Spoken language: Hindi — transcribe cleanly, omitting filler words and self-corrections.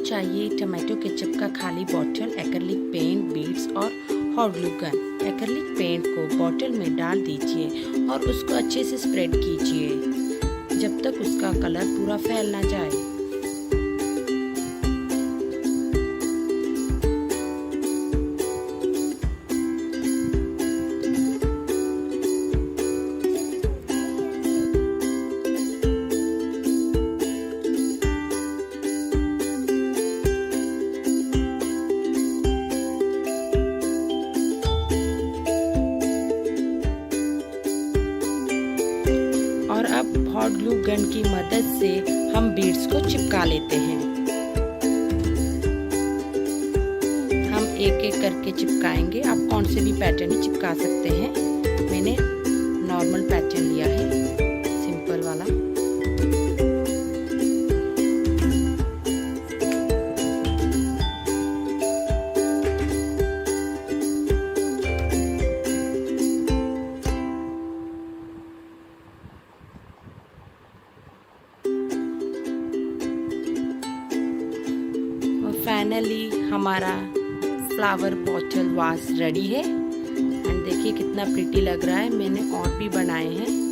चाहिए टमाटो केचप का खाली बॉटल, एक्रिलिक पेंट, बीड्स और hot glue gun. Acrylic paint को बॉटल में डाल दीजिए और उसको अच्छे से स्प्रेड कीजिए जब तक उसका कलर पूरा फैल ना जाए। और अब हॉट ग्लू गन की मदद से हम बीड्स को चिपका लेते हैं। हम एक एक करके चिपकाएंगे। आप कौन से भी पैटर्न ही चिपका सकते हैं। मैंने नॉर्मल पैटर्न लिया है, सिंपल वाला। फाइनली हमारा फ्लावर बॉटल वास रेडी है। एंड देखिए कितना प्रिटी लग रहा है। मैंने और भी बनाए हैं।